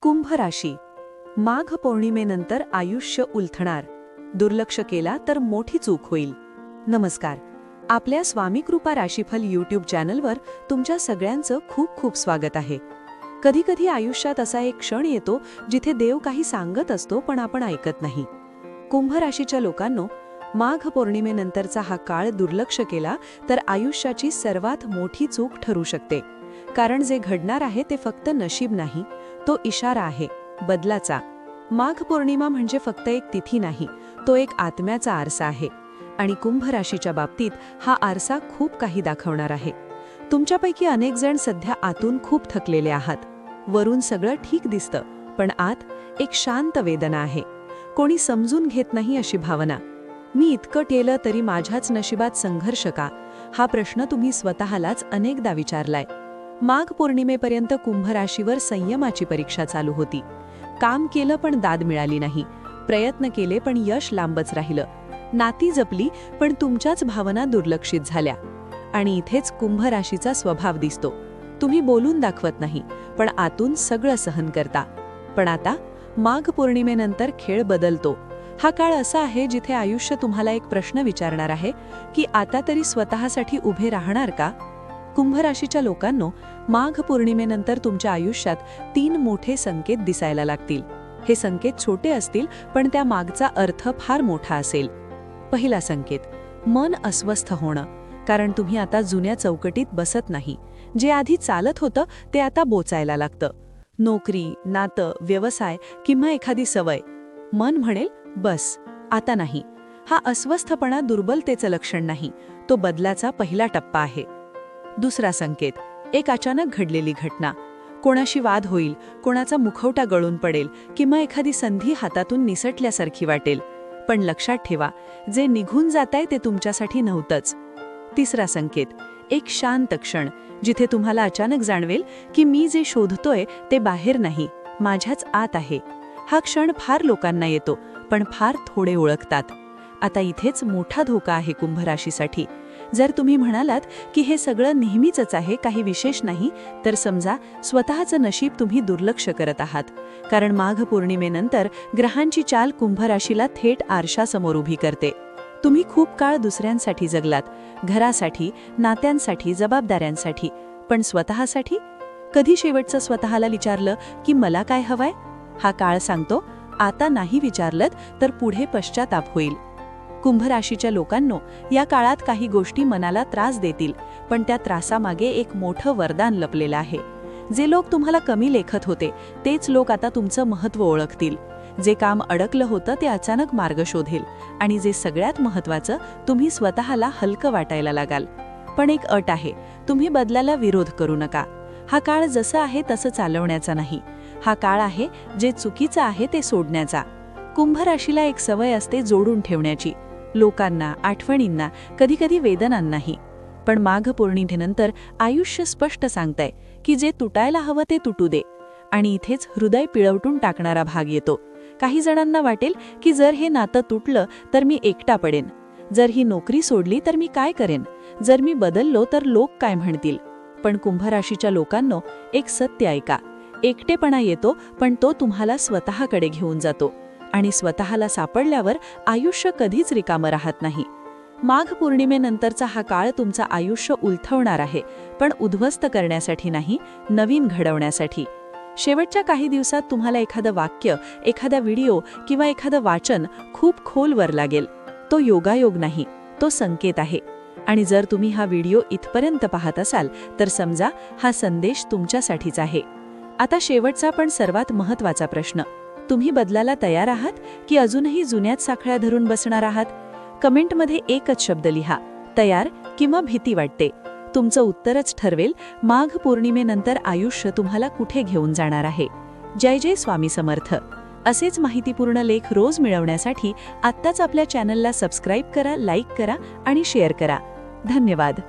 कुंभ राशी. माघ पौर्णिमेनंतर आयुष्य उलथणार. दुर्लक्ष केला तर मोठी चूक होईल. नमस्कार. आपल्या स्वामी कृपा राशीफल यूट्यूब चॅनलवर तुमच्या सगळ्यांचं खूप खूप स्वागत आहे. कधी कधी आयुष्यात असा एक क्षण येतो जिथे देव काही सांगत असतो पण आपण ऐकत नाही. कुंभ राशीच्या लोकांनो, माघ पौर्णिमेनंतरचा हा काळ दुर्लक्ष केला तर आयुष्याची सर्वात मोठी चूक ठरू शकते. कारण जे घडणार आहे ते फक्त नशीब नाही, तो इशारा आहे बदलाचा. माघ पौर्णिमा म्हणजे फक्त एक तिथी नाही, तो एक आत्म्याचा आरसा आहे. आणि कुंभ राशीच्या बाबतीत हा आरसा खूप काही दाखवणार आहे. तुमच्यापैकी अनेक जण सध्या आतून खूप थकलेले आहात. वरून सगळं ठीक दिसतं, पण आत एक शांत वेदना आहे. कोणी समजून घेत नाही अशी भावना. मी इतकं केलं तरी माझ्याच नशिबात संघर्ष का, हा प्रश्न तुम्ही स्वतःलाच अनेकदा विचारलाय. माघ पौर्णिमेपर्यंत कुंभ राशीवर संयमाची परीक्षा चालू होती. काम केलं पण दाद मिळाली नाही, प्रयत्न केले पण यश लांबच राहिलं, नाती जपली पण तुमच्याच भावना दुर्लक्षित झाल्या. आणि इथेच कुंभ राशीचा स्वभाव दिसतो. तुम्ही बोलून दाखवत नाही, पण आतून सगळं सहन करता. पण आता माघ पौर्णिमेनंतर खेळ बदलतो. हा काळ असा आहे जिथे आयुष्य तुम्हाला एक प्रश्न विचारणार आहे की आता तरी स्वतःसाठी उभे राहणार का. कुंभ राशीच्या लोकांनो, माघ पौर्णिमेनंतर तुमच्या आयुष्यात 3 मोठे संकेत दिसायला लागतील. हे संकेत छोटे असतील पण त्या मागचा अर्थ फार मोठा असेल. पहिला संकेत, मन अस्वस्थ होणं. कारण तुम्ही आता जुन्या चौकटीत बसत नाही. जे आधी चालत होतं ते आता बोचायला लागतं. नोकरी, नातं, व्यवसाय किंवा एखादी सवय. मन म्हणेल बस आता नाही. हा अस्वस्थपणा दुर्बलतेचं लक्षण नाही, तो बदलाचा पहिला टप्पा आहे. दुसरा संकेत, एक अचानक घडलेली घटना. कोणाशी वाद होईल, कोणाचा मुखवटा गळून पडेल किंवा एखादी संधी हातातून निसटल्यासारखी वाटेल. पण लक्षात ठेवा, जे निघून जातंय ते तुमच्यासाठी नव्हतंच. तिसरा संकेत, एक शांत क्षण जिथे तुम्हाला अचानक जाणवेल की मी जे शोधतोय ते बाहेर नाही, माझ्याच आत आहे. हा क्षण फार लोकांना येतो, पण फार थोडे ओळखतात. आता इथेच मोठा धोका आहे कुंभ राशीसाठी. जर तुम्ही म्हणालात की हे सगळं नेहमीचंच आहे, काही विशेष नाही, तर समजा स्वतःचं नशीब तुम्ही दुर्लक्ष करत आहात. कारण माघ पौर्णिमेनंतर ग्रहांची चाल कुंभ राशीला थेट आरशासमोर उभी करते. तुम्ही खूप काळ दुसऱ्यांसाठी जगलात, घरासाठी, नात्यांसाठी, जबाबदाऱ्यांसाठी. पण स्वतःसाठी कधी शेवटचं स्वतःला विचारलं की मला काय हवंय. हा काळ सांगतो, आता नाही विचारलत तर पुढे पश्चाताप होईल. कुंभ राशीच्या लोकांनो, या काळात काही गोष्टी मनाला त्रास देतील, पण त्या त्रासामागे एक मोठं वरदान लपलेलं आहे. जे लोक तुम्हाला कमी लेखत होते तेच लोक आता तुमचं महत्त्व ओळखतील. जे काम अडकलं होतं ते अचानक मार्ग शोधेल. आणि जे सगळ्यात महत्त्वाचं, तुम्ही स्वतःला हलकं वाटायला लागाल. पण एक अट आहे, तुम्ही बदलाला विरोध करू नका. हा काळ जसं आहे तसं चालवण्याचा नाही. हा काळ आहे जे चुकीचं आहे ते सोडण्याचा. कुंभ राशीला एक सवय असते जोडून ठेवण्याची, लोकांना, आठवणींना, कधीकधी वेदनांनाही. पण माघ पौर्णिमेनंतर आयुष्य स्पष्ट सांगतंय की जे तुटायला हवं ते तुटू दे. आणि इथेच हृदय पिळवटून टाकणारा भाग येतो. काही जणांना वाटेल की जर हे नातं तुटलं तर मी एकटा पडेन, जर ही नोकरी सोडली तर मी काय करेन, जर मी बदललो तर लोक काय म्हणतील. पण कुंभ राशीच्या लोकांनो, एक सत्य ऐका, एकटेपणा येतो पण तो तुम्हाला स्वतःकडे घेऊन जातो. आणि स्वतःला सापडल्यावर आयुष्य कधीच रिकामं राहत नाही. माघ पौर्णिमेनंतरचा हा काळ तुमचं आयुष्य उलथवणार आहे, पण उद्ध्वस्त करण्यासाठी नाही, नवीन घडवण्यासाठी. शेवटच्या काही दिवसात तुम्हाला एखादं वाक्य, एखादा व्हिडिओ किंवा एखादं वाचन खूप खोलवर लागेल. तो योगायोग नाही, तो संकेत आहे. आणि जर तुम्ही हा व्हिडिओ इथपर्यंत पाहत असाल तर समजा हा संदेश तुमच्यासाठीच आहे. आता शेवटचा पण सर्वात महत्त्वाचा प्रश्न, तुम्ही बदलाला तयार आहात की अजूनही जुन्याच साखळ्या धरून बसणार आहात. कमेंटमध्ये एकच शब्द लिहा, तयार किंवा भीती वाटते. तुमचं उत्तरच ठरवेल माघ पौर्णिमेनंतर आयुष्य तुम्हाला कुठे घेऊन जाणार आहे. जय जय स्वामी समर्थ. असेच माहितीपूर्ण लेख रोज मिळवण्यासाठी आत्ताच आपल्या चॅनलला सबस्क्राईब करा, लाईक करा आणि शेअर करा. धन्यवाद.